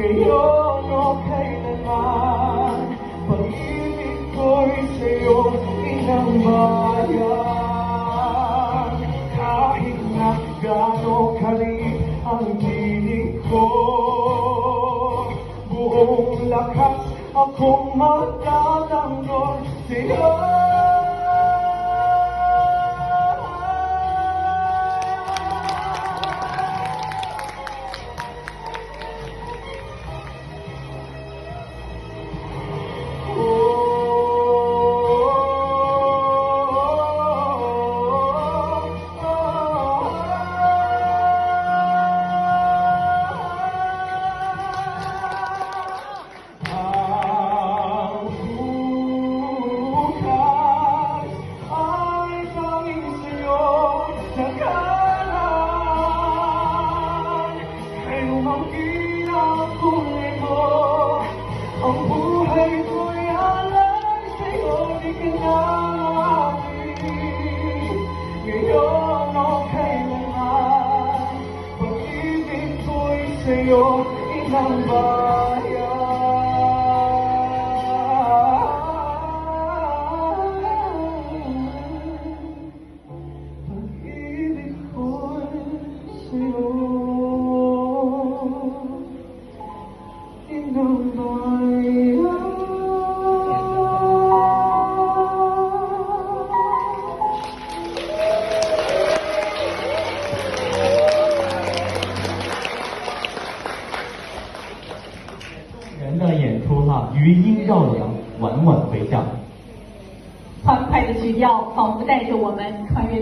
ngayon o kailanman. Pag-ibig ko'y sa'yo, inang bayan. Kahit na gaano kalit ang tinig ko, buong lakas akong magtatanggol sa'yo. Ang buhay ko'y alay sa'yo, di ka na maamin. Ngayon o kailanman, pag-ibig ko'y sa'yo, inang bayan. Pag-ibig ko'y sa'yo, inang bayan.人的演出哈，余音绕梁，缓缓回响。欢快的曲调仿佛带着我们穿越。